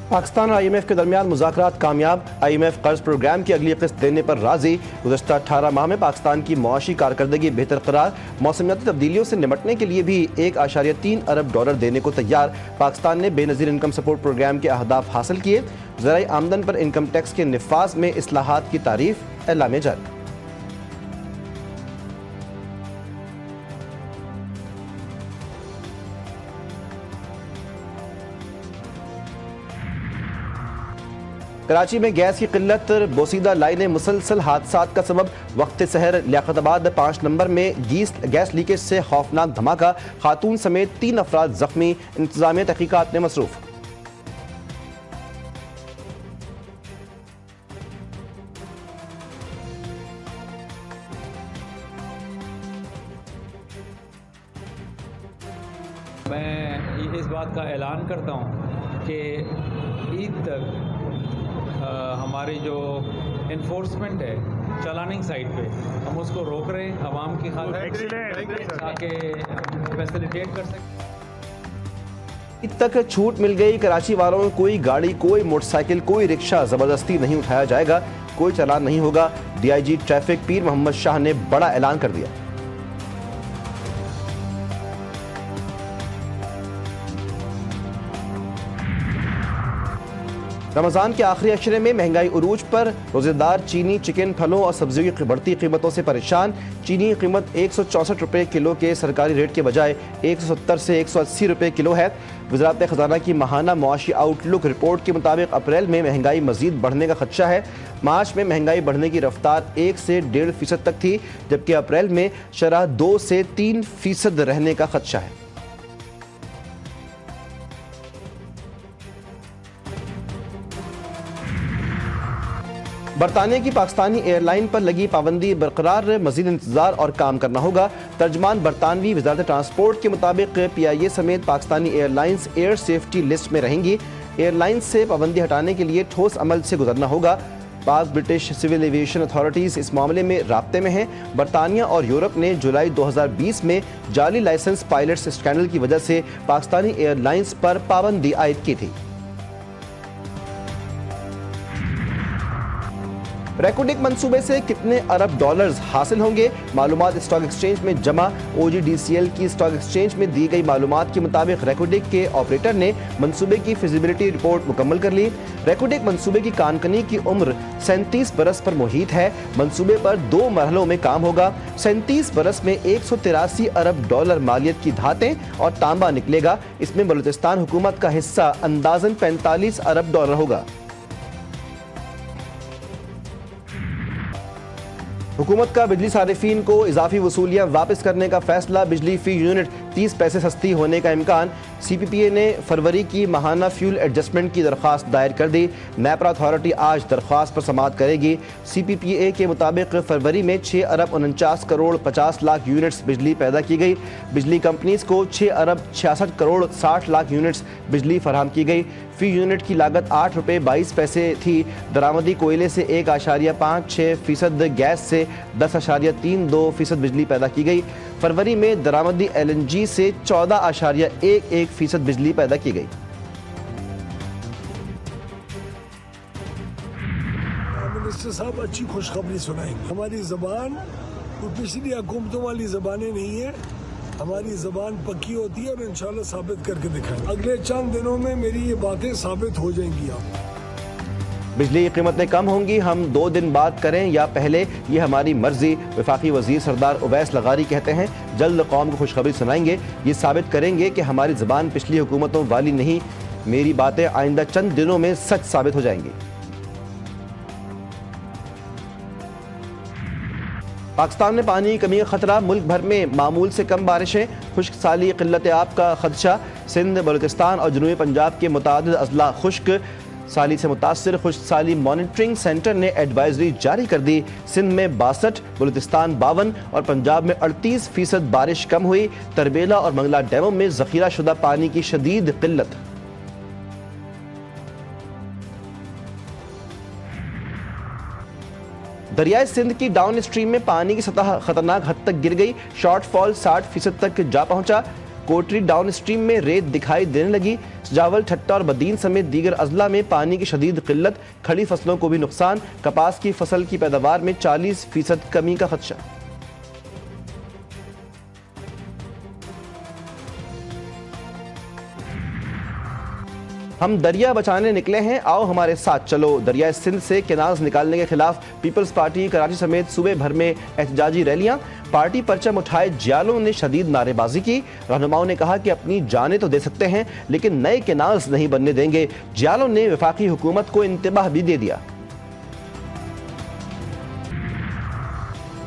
पाकिस्तान और IMF के दरमियान मुज़ाकरात कामयाब। IMF कर्ज प्रोग्राम की अगली किस्त देने पर राजी। गुज़श्ता 18 माह में पाकिस्तान की मुआशी कारकर्दगी बेहतर करार। मौसमियाती तब्दीलियों से निपटने के लिए भी $1.3 अरब देने को तैयार। पाकिस्तान ने बेनज़ीर इनकम सपोर्ट प्रोग्राम के अहदाफ हासिल किए। ज़राई आमदन पर इनकम टैक्स के निफाज में इस्लाहात की तारीफ। एलामे जारी। कराची में गैस की किल्लत, बोसीदा लाइनें मुसलसल हादसात का सबब। वक्त सहर लियाकताबाद 5 नंबर में गैस लीकेज से खौफनाक धमाका, खातून समेत 3 अफराद जख्मी। इंतजामिया तहकीकात में मसरूफ। मैं इस बात का ऐलान करता हूँ कि ईद तक हमारी जो इन्फोर्समेंट है चालानिंग साइड पे, हम उसको रोक रहे हैं आवाम की खातिर ताकि फैसिलिटेट कर सकें। ईद तक छूट मिल गई। कराची वालों में कोई गाड़ी, कोई मोटरसाइकिल, कोई रिक्शा ज़बरदस्ती नहीं उठाया जाएगा, कोई चालान नहीं होगा। DIG ट्रैफिक पीर मोहम्मद शाह ने बड़ा ऐलान कर दिया। रमज़ान के आखिरी अशरे में महंगाई उरूज पर। रोज़ेदार चीनी, चिकन, फलों और सब्जियों की बढ़ती कीमतों से परेशान। चीनी की कीमत 164 रुपये किलो के सरकारी रेट के बजाय 170 से 180 रुपये किलो है। वज़ारत ख़ज़ाना की माहाना मुआशी आउटलुक रिपोर्ट के मुताबिक अप्रैल में महंगाई मज़ीद बढ़ने का खदशा है। मार्च में महंगाई बढ़ने की रफ्तार 1 से 1.5% तक थी, जबकि अप्रैल में शरह 2 से 3% रहने का खदशा है। बरतानिया की पाकिस्तानी एयरलाइन पर लगी पाबंदी बरकरार, मजीद इंतजार और काम करना होगा। तर्जमान बरतानवी वजारत ट्रांसपोर्ट के मुताबिक PIA समेत Pakistani airlines air safety list में रहेंगी। एयरलाइंस से पाबंदी हटाने के लिए ठोस अमल से गुजरना होगा। पाक ब्रिटिश सिविल एविएशन अथॉरिटीज़ इस मामले में राब्ते में हैं। बरतानिया और यूरोप ने जुलाई 2020 में जाली लाइसेंस पायलट्स स्कैंडल की वजह से पाकिस्तानी एयरलाइंस पर पाबंदी आयद की थी। रेकोडिक मंसूबे से कितने अरब डॉलर्स हासिल होंगे? मालूमात स्टॉक एक्सचेंज में जमा। OGDCL की स्टॉक एक्सचेंज में दी गई मालूमात के मुताबिक रेकोडिक के ऑपरेटर ने मंसूबे की फिजिबिलिटी रिपोर्ट मुकम्मल कर ली। रेकोडिक मंसूबे की कानकनी की उम्र 37 बरस पर मुहित है। मंसूबे पर 2 मरहलों में काम होगा। 37 बरस में 183 अरब डॉलर मालियत की धातें और तांबा निकलेगा। इसमें बलूचिस्तान हुकूमत का हिस्सा अंदाजन 45 अरब डॉलर होगा। हुकूमत का बिजली सारिफीन को इजाफी वसूलियाँ वापस करने का फैसला। बिजली फी यूनिट 30 पैसे सस्ती होने का इम्कान। CPPA ने फरवरी की माहाना फ्यूल एडजस्टमेंट की दरख्वास्त दायर कर दी। नेपरा अथॉरिटी आज दरख्वास्त पर समाअत करेगी। CPPA के मुताबिक फरवरी में 6 अरब 49 करोड़ 50 लाख यूनिट्स बिजली पैदा की गई। बिजली कंपनीज को 6 अरब 66 करोड़ 60 लाख यूनिट्स बिजली फराहम की गई। फी यूनिट की लागत 8 रुपये 22 पैसे थी। दरामदी कोयले से 1.56%, गैस से 10.32% बिजली पैदा की गई। फरवरी में दरामदी LNG से 14.11% बिजली पैदा की गई। मिनिस्टर साहब अच्छी खुशखबरी सुनाएंगे। हमारी जबान तो पिछली हुकूमतों वाली जबानें नहीं है, हमारी जबान पक्की होती है और इंशाल्लाह साबित करके दिखाएंगे। अगले चंद दिनों में मेरी ये बातें साबित हो जाएंगी। आप बिजली की कीमतें कम होंगी, हम 2 दिन बाद करें या पहले, ये हमारी मर्जी। वफाकी वजीर सरदार उवैस लगारी कहते हैं, जल्द कौम को खुशखबरी सुनाएंगे। ये साबित करेंगे कि हमारी ज़बान पिछली हुकूमतों वाली नहीं। मेरी बातें आइंदा चंद दिनों में सच साबित हो जाएंगी। पाकिस्तान में पानी की कमी का खतरा। मुल्क भर में मामूल से कम बारिशें। खुश्क साली, किल्लत आब का खदशा। सिंध, बलूचिस्तान और जनूबी पंजाब के मुतादिद अजला खुश्क साली से मुतासर। खुश्क साली मॉनिटरिंग सेंटर ने एडवाइजरी जारी कर दी। सिंध में 62, बलूचिस्तान 52 और पंजाब में 38% बारिश कम हुई। तरबेला और मंगला डैमों में जखीरा शुदा पानी की शदीद किल्लत। दरियाए सिंध की डाउन स्ट्रीम में पानी की सतह खतरनाक हद तक गिर गई। शॉर्टफॉल 60% तक जा पहुंचा। कोटरी डाउन स्ट्रीम में रेत दिखाई देने लगी। सजावल, ठट्टा और बदीन समेत दीगर अजला में पानी की शदीद किल्लत, खड़ी फसलों को भी नुकसान। कपास की फसल की पैदावार में 40% कमी का खदशा। हम दरिया बचाने निकले हैं, आओ हमारे साथ चलो। दरिया सिंध से केनाल्स निकालने के खिलाफ पीपल्स पार्टी कराची समेत सूबे भर में एहतजाजी रैलियां। पार्टी परचम उठाए जियालों ने शदीद नारेबाजी की। रहनुमाओं ने कहा कि अपनी जानें तो दे सकते हैं लेकिन नए केनाल्स नहीं बनने देंगे। जियालों ने वफाकी हुकूमत को इंतबाह भी दे दिया।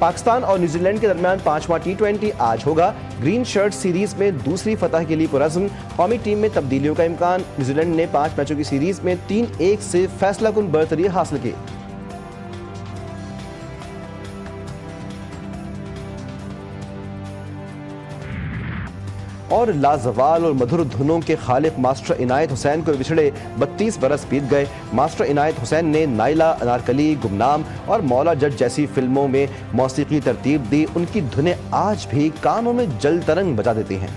पाकिस्तान और न्यूजीलैंड के दरमियान 5वां T20 आज होगा। ग्रीन शर्ट सीरीज में दूसरी फतह के लिए पुरज़्म। कौमी टीम में तब्दीलियों का इम्कान। न्यूजीलैंड ने 5 मैचों की सीरीज में 3-1 से फैसलाकुन बरतरी हासिल की। और लाजवाल और मधुर धुनों के खालिक मास्टर इनायत हुसैन को बिछड़े 32 बरस बीत गए। मास्टर इनायत हुसैन ने नाइला, अनारकली, गुमनाम और मौला जज जैसी फिल्मों में मौसीकी तरतीब दी। उनकी धुनें आज भी कानों में जल तरंग बजा देती हैं।